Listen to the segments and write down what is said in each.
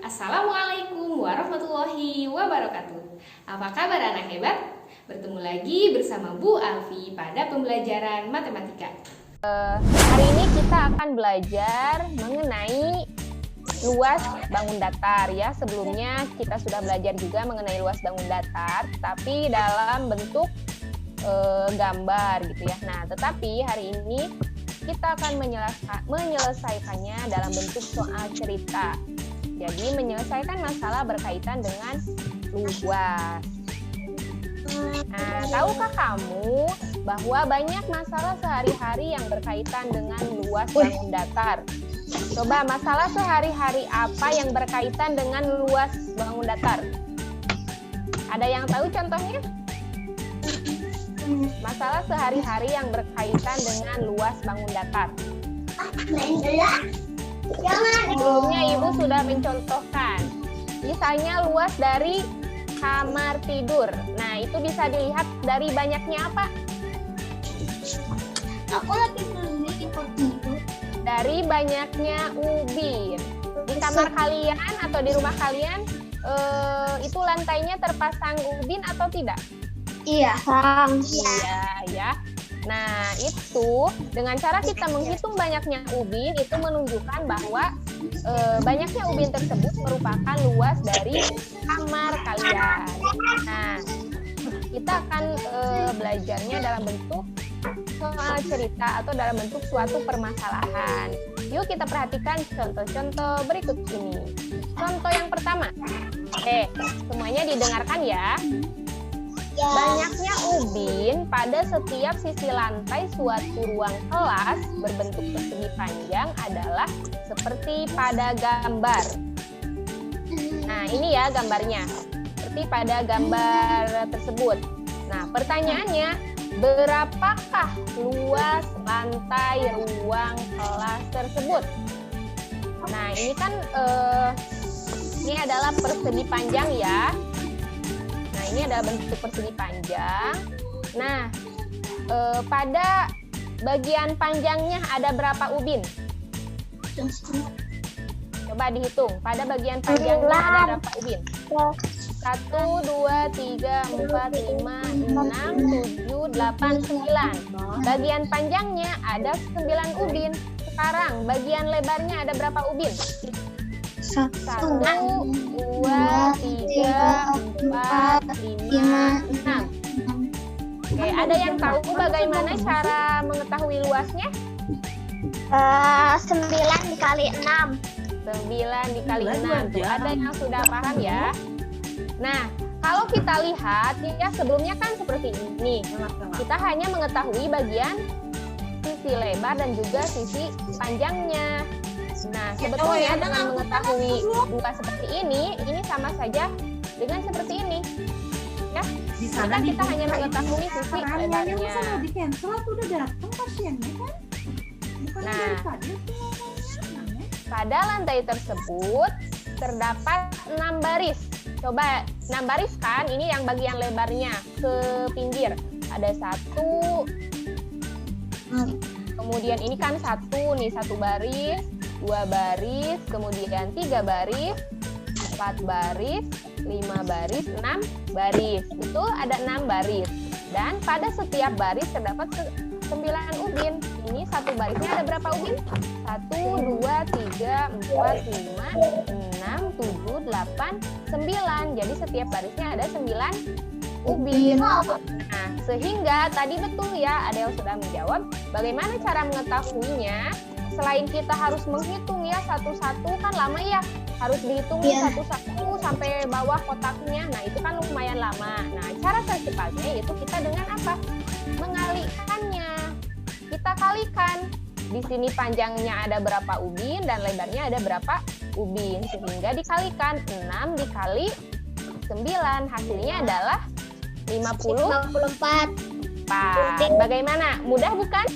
Assalamualaikum warahmatullahi wabarakatuh. Apa kabar anak hebat? Bertemu lagi bersama Bu Alfi pada pembelajaran matematika. Hari ini kita akan belajar mengenai luas bangun datar ya. Sebelumnya kita sudah belajar juga mengenai luas bangun datar, tapi dalam bentuk gambar gitu ya. Nah, tetapi hari ini kita akan menyelesaikannya dalam bentuk soal cerita. Jadi menyelesaikan masalah berkaitan dengan luas. Nah, tahukah kamu bahwa banyak masalah sehari-hari yang berkaitan dengan luas bangun datar? Coba masalah sehari-hari apa yang berkaitan dengan luas bangun datar? Ada yang tahu contohnya? Masalah sehari-hari yang berkaitan dengan luas bangun datar. Sebelumnya Ibu sudah mencontohkan. Misalnya luas dari kamar tidur. Nah, itu bisa dilihat dari banyaknya apa? Aku lagi beli tidur. Dari banyaknya ubin. Di kamar kalian atau di rumah kalian itu lantainya terpasang ubin atau tidak? Iya. Iya, ya. Nah, itu dengan cara kita menghitung banyaknya ubin itu menunjukkan bahwa banyaknya ubin tersebut merupakan luas dari kamar kalian. Nah, kita akan belajarnya dalam bentuk soal cerita atau dalam bentuk suatu permasalahan. Yuk kita perhatikan contoh-contoh berikut ini. Contoh yang pertama. Semuanya didengarkan ya. Banyaknya ubin pada setiap sisi lantai suatu ruang kelas berbentuk persegi panjang adalah seperti pada gambar. Nah, ini ya gambarnya. Seperti pada gambar tersebut. Nah, pertanyaannya, berapakah luas lantai ruang kelas tersebut? Nah, ini kan ini adalah persegi panjang ya. Ini adalah bentuk persegi panjang. Nah, pada bagian panjangnya ada berapa ubin? Coba dihitung. Pada bagian panjangnya ada berapa ubin? 1, 2, 3, 4, 5, 6, 7, 8, 9. Bagian panjangnya ada 9 ubin. Sekarang bagian lebarnya ada berapa ubin? 1, 2, 3, 4, 5, 6. Oke, ada yang tahu bagaimana cara mengetahui luasnya? 9 dikali 6. 9 dikali 6. Tuh, ada yang sudah paham ya? Nah, kalau kita lihat ya sebelumnya kan seperti ini. Kita hanya mengetahui bagian sisi lebar dan juga sisi panjangnya. Nah, sebetulnya dengan mengetahui luas seperti ini sama saja dengan seperti ini. Ya, kan kita hanya mengetahui sisi lebarnya. Di cancel aku udah datang pasiennya kan? Nah, pada lantai tersebut terdapat 6 baris. Coba 6 baris kan? Ini yang bagian lebarnya ke pinggir. Ada 1. Kemudian ini kan 1 nih, 1 baris. 2 baris, kemudian 3 baris, 4 baris, 5 baris, 6 baris. Betul, ada 6 baris. Dan pada setiap baris terdapat 9 ubin. Ini satu barisnya ada berapa ubin? 1, 2, 3, 4, 5, 6, 7, 8, 9. Jadi setiap barisnya ada 9 ubin. Nah, sehingga tadi betul ya, ada yang sudah menjawab. Bagaimana cara mengetahuinya? Selain kita harus menghitung ya satu-satu kan lama ya, harus dihitung satu-satu sampai bawah kotaknya. Nah, itu kan lumayan lama. Nah, cara tercepatnya itu kita dengan apa? Mengalikannya. Kita kalikan. Di sini panjangnya ada berapa ubin dan lebarnya ada berapa ubin, sehingga dikalikan 6 dikali 9, hasilnya adalah 54. Bagaimana? Mudah bukan?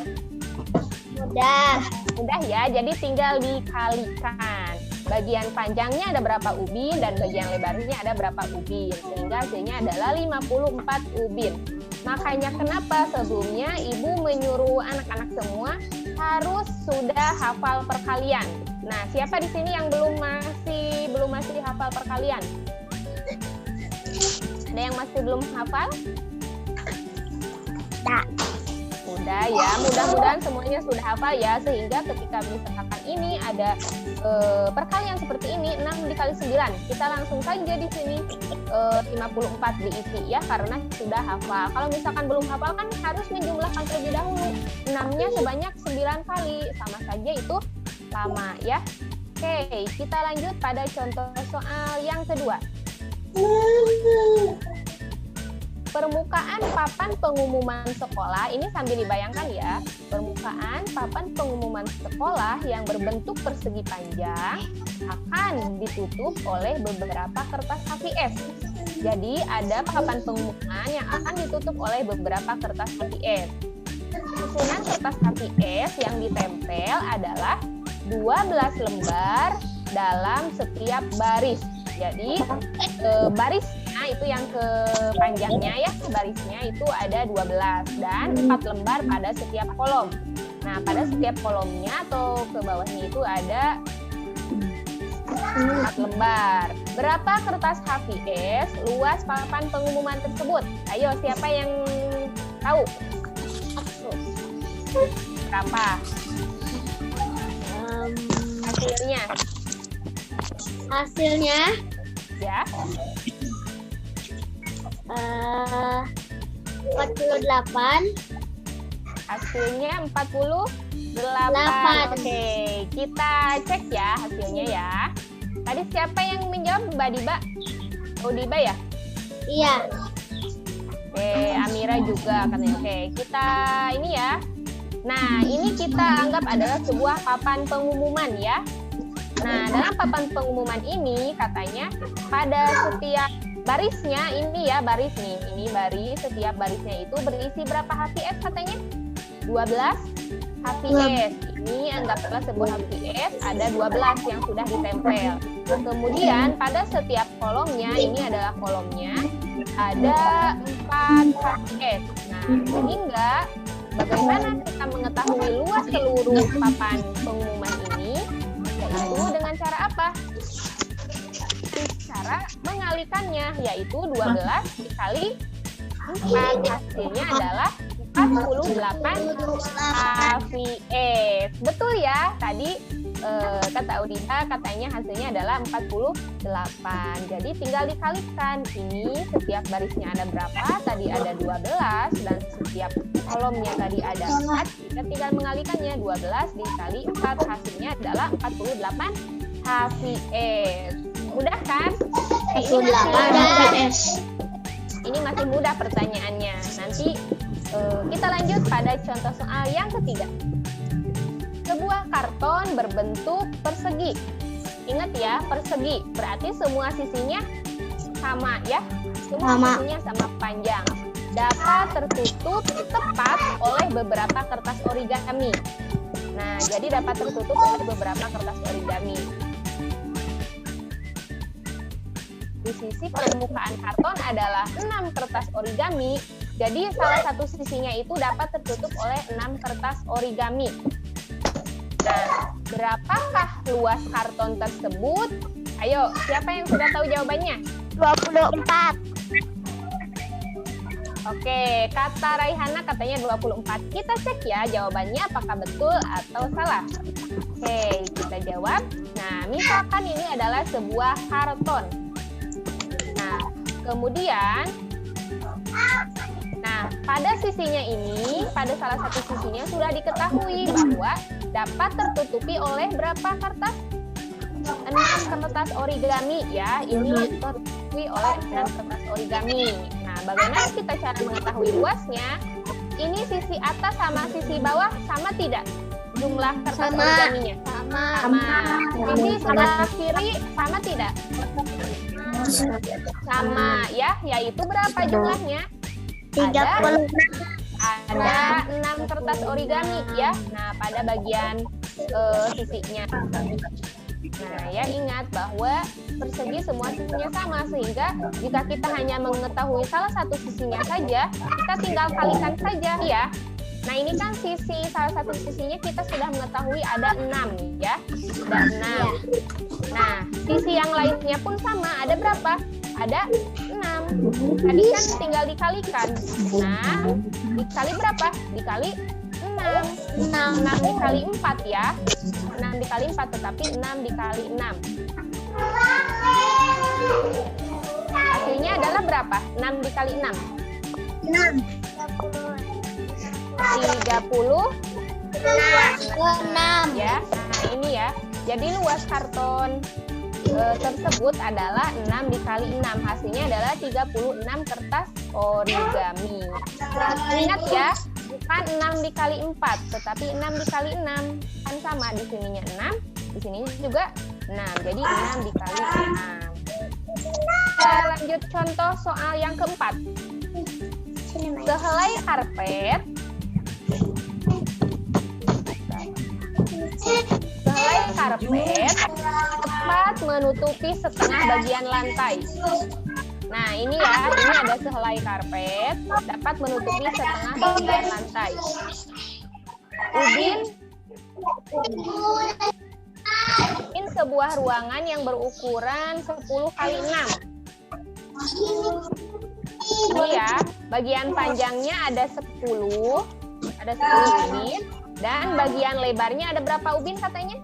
Mudah ya, jadi tinggal dikalikan. Bagian panjangnya ada berapa ubin dan bagian lebarnya ada berapa ubin, sehingga hasilnya adalah 54 ubin. Makanya kenapa sebelumnya Ibu menyuruh anak-anak semua harus sudah hafal perkalian. Nah, siapa di sini yang belum masih hafal perkalian? Ada yang masih belum hafal? Tak. Udah ya, mudah-mudahan semuanya sudah hafal ya, sehingga ketika misalkan ini ada perkalian seperti ini 6 dikali 9, kita langsung saja di sini 54 diisi ya, karena sudah hafal. Kalau misalkan belum hafal kan harus menjumlahkan terlebih dahulu. 6-nya sebanyak 9 kali, sama saja itu lama ya. Oke, kita lanjut pada contoh soal yang kedua. Permukaan papan pengumuman sekolah, ini sambil dibayangkan ya. Permukaan papan pengumuman sekolah yang berbentuk persegi panjang akan ditutup oleh beberapa kertas HVS. Jadi ada papan pengumuman yang akan ditutup oleh beberapa kertas HVS. Susunan kertas HVS yang ditempel adalah 12 lembar dalam setiap baris. Jadi barisnya itu yang ke panjangnya ya, barisnya itu ada 12 dan 4 lembar pada setiap kolom. Nah, pada setiap kolomnya atau ke bawahnya itu ada 4 lembar. Berapa kertas HVS luas papan pengumuman tersebut? Ayo, siapa yang tahu? Berapa? Hasilnya Ya, 48. hasilnya 48. Oke, kita cek ya hasilnya ya. Tadi siapa yang menjawab? Mbak Diba? Oh, Diba ya? Iya. Oke, Amira juga katanya. Oke, kita ini ya. Nah, ini kita anggap adalah sebuah papan pengumuman ya. Nah, dalam papan pengumuman ini katanya pada setiap barisnya ini ya, baris nih. Ini baris, setiap barisnya itu berisi berapa HVS katanya? 12 HVS. Ini anggaplah sebuah HVS ada 12 yang sudah ditempel. Kemudian pada setiap kolomnya, ini adalah kolomnya, ada 4 HVS. Nah, sehingga bagaimana kita mengetahui luas seluruh papan pengumuman ini? Yaitu dengan cara apa? Cara mengalikannya, yaitu 12 dikali 4. Hasilnya adalah 48 HVS. Betul ya? Tadi kata Udida katanya hasilnya adalah 48. Jadi tinggal dikalikan. Ini setiap barisnya ada berapa? Tadi ada 12 dan setiap kolomnya tadi ada 4. Kita tinggal mengalikannya. 12 dikali 4 hasilnya adalah 48 HVS. Mudah kan? Ini masih mudah pertanyaannya. Nanti kita lanjut pada contoh soal yang ketiga. Sebuah karton berbentuk persegi. Ingat ya, persegi. Berarti semua sisinya sama ya. Semua sisinya sama panjang. Dapat tertutup tepat oleh beberapa kertas origami. Nah, jadi dapat tertutup oleh beberapa kertas origami. Di sisi permukaan karton adalah 6 kertas origami. Jadi salah satu sisinya itu dapat tertutup oleh 6 kertas origami. Nah, berapakah luas karton tersebut? Ayo, siapa yang sudah tahu jawabannya? 24. Oke, kata Raihana katanya 24. Kita cek ya jawabannya apakah betul atau salah. Oke, kita jawab. Nah, misalkan ini adalah sebuah karton. Nah, kemudian pada sisinya ini, pada salah satu sisinya sudah diketahui bahwa dapat tertutupi oleh berapa kertas? 6 kertas origami ya. Ini tertutupi oleh 6 kertas origami. Nah, bagaimana kita cara mengetahui luasnya? Ini sisi atas sama sisi bawah sama tidak? Jumlah kertas origaminya? Sama. Sisi sebelah kiri sama tidak? Sama ya, yaitu berapa jumlahnya? 36. Ada 6 kertas origami ya. Nah, pada bagian sisinya. Nah, ya ingat bahwa persegi semua sisinya sama, sehingga jika kita hanya mengetahui salah satu sisinya saja, kita tinggal kalikan saja ya. Nah, ini kan salah satu sisinya kita sudah mengetahui ada 6 ya. Ada 6. Nah, sisi yang lainnya pun sama. Ada berapa? Ada 6. Tadi kan tinggal dikalikan. Nah, dikali berapa? Dikali 6. 6 dikali 4 ya. 6 dikali 4, tetapi 6 dikali 6. Hasilnya adalah berapa? 6 dikali 6. 6. 36 ya. Nah, ini ya. Jadi luas karton tersebut adalah 6 dikali 6. Hasilnya adalah 36 kertas origami. Ingat ya, bukan 6 dikali 4, tetapi 6 dikali 6. Kan sama, di sininya 6, di sininya juga 6. Jadi 6 dikali 6. Kita lanjut contoh soal yang keempat. Sehelai karpet tepat menutupi setengah bagian lantai. Nah, ini ya, ini ada sehelai karpet dapat menutupi setengah bagian lantai. Ubin sebuah ruangan yang berukuran 10 kali 6. Ini ya, bagian panjangnya ada 10 ubin, dan bagian lebarnya ada berapa ubin katanya?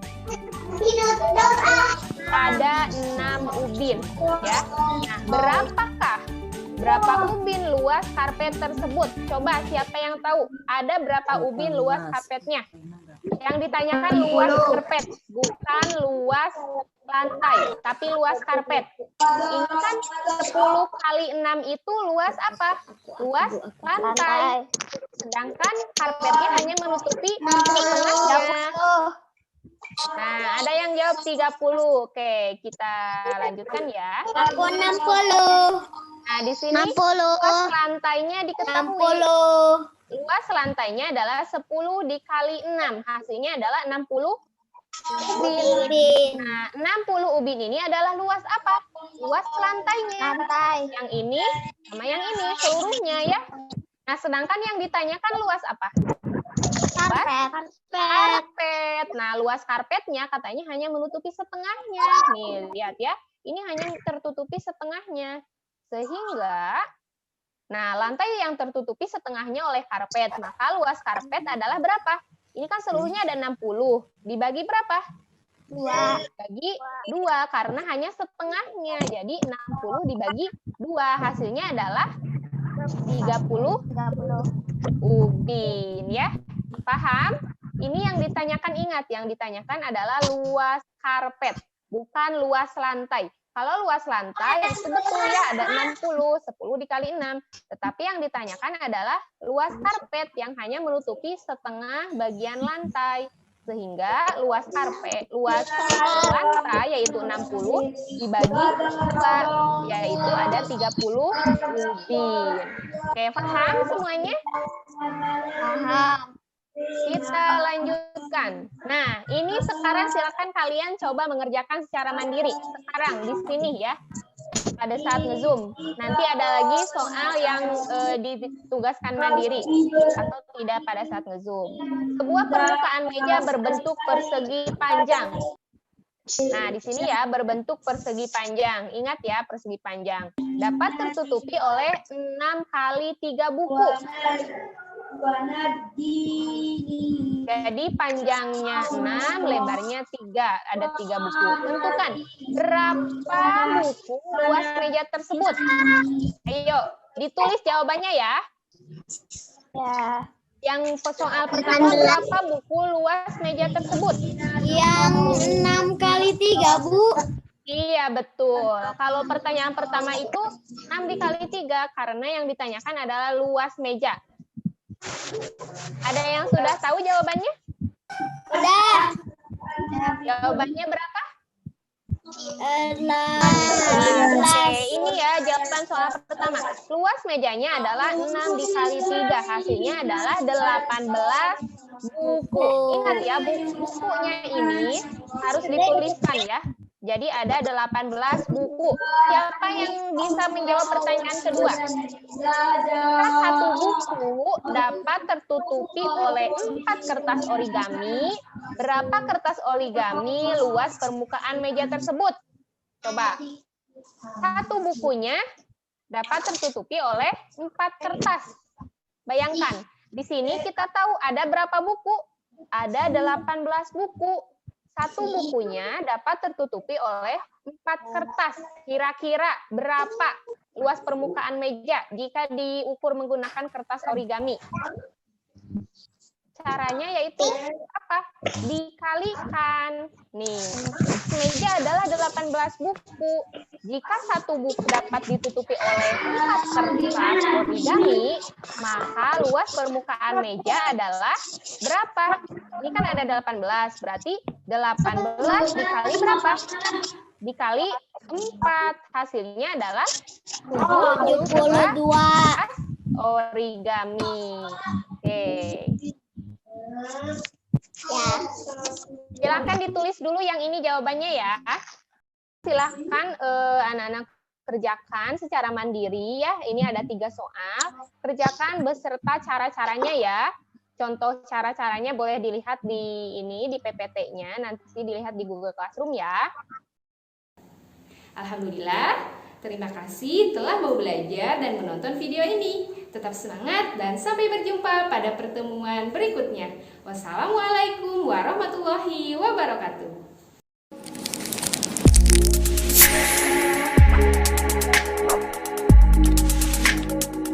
Ada 6 ubin ya. Nah, berapa ubin luas karpet tersebut? Coba siapa yang tahu? Ada berapa ubin luas karpetnya? Yang ditanyakan luas karpet, bukan luas lantai, tapi luas karpet. Ini kan 10 kali 6 itu luas apa? Luas lantai. Sedangkan karpetnya hanya menutupi setengahnya. Nah, ada yang jawab 30. Oke, kita lanjutkan ya. Aku 60. Nah, di sini 60. luas lantainya diketahui. 60. Luas lantainya adalah 10 dikali 6. Hasilnya adalah 60 ubin. Nah, 60 ubin ini adalah luas apa? Luas lantainya. Lantai. Yang ini sama yang ini, seluruhnya ya. Nah, sedangkan yang ditanyakan luas apa? Karpet. Nah, luas karpetnya katanya hanya menutupi setengahnya. Nih, lihat ya. Ini hanya tertutupi setengahnya. Sehingga, nah, lantai yang tertutupi setengahnya oleh karpet. Maka luas karpet adalah berapa? Ini kan seluruhnya ada 60. Dibagi berapa? 2. Dibagi 2, karena hanya setengahnya. Jadi 60 dibagi 2. Hasilnya adalah 30 ubin ya. Paham? Ini yang ditanyakan, ingat, yang ditanyakan adalah luas karpet, bukan luas lantai. Kalau luas lantai itu betul ya, ada 60, 10 dikali 6. Tetapi yang ditanyakan adalah luas karpet yang hanya menutupi setengah bagian lantai. Sehingga luas karpet, luas lantai yaitu 60 dibagi 2, yaitu ada 30 ubin. Oke, paham semuanya? Paham. Kita lanjutkan. Nah, ini sekarang silakan kalian coba mengerjakan secara mandiri. Sekarang di sini ya, pada saat nge-zoom. Nanti ada lagi soal yang ditugaskan mandiri atau tidak pada saat nge-zoom. Sebuah permukaan meja berbentuk persegi panjang. Nah, di sini ya, berbentuk persegi panjang. Ingat ya, persegi panjang. Dapat tertutupi oleh 6 kali 3 buku. Jadi panjangnya 6, lebarnya 3, ada 3 buku. Tentukan berapa buku luas meja tersebut. Ayo, ditulis jawabannya ya. Ya. Yang soal pertama, berapa buku luas meja tersebut? Yang 6 kali 3, Bu. Iya, betul. Kalau pertanyaan pertama itu 6 dikali 3, karena yang ditanyakan adalah luas meja. Ada yang sudah tahu jawabannya? Udah. Jawabannya berapa? 16. Oke, ini ya jawaban soal pertama. Luas mejanya adalah 6 dikali 3. Hasilnya adalah 18 buku. Ingat ya, bukunya ini harus dituliskan ya. Jadi ada 18 buku. Siapa yang bisa menjawab pertanyaan kedua? Satu buku dapat tertutupi oleh 4 kertas origami. Berapa kertas origami luas permukaan meja tersebut? Coba. Satu bukunya dapat tertutupi oleh 4 kertas. Bayangkan, di sini kita tahu ada berapa buku? Ada 18 buku. Satu bukunya dapat tertutupi oleh 4 kertas. Kira-kira berapa luas permukaan meja jika diukur menggunakan kertas origami? Caranya yaitu apa? Dikalikan. Nih, meja adalah 18 buku. Jika satu buku dapat ditutupi oleh 4 kertas origami, maka luas permukaan meja adalah berapa? Ini kan ada 18, berarti 18 dikali berapa? Dikali 4. Hasilnya adalah 72 origami. Oke. Ya. Silakan ditulis dulu yang ini jawabannya ya. Silahkan anak-anak kerjakan secara mandiri ya. Ini ada 3 soal. Kerjakan beserta cara-caranya ya. Contoh cara-caranya boleh dilihat di ini di PPT-nya, nanti dilihat di Google Classroom ya. Alhamdulillah, terima kasih telah mau belajar dan menonton video ini. Tetap semangat dan sampai berjumpa pada pertemuan berikutnya. Wassalamualaikum warahmatullahi wabarakatuh.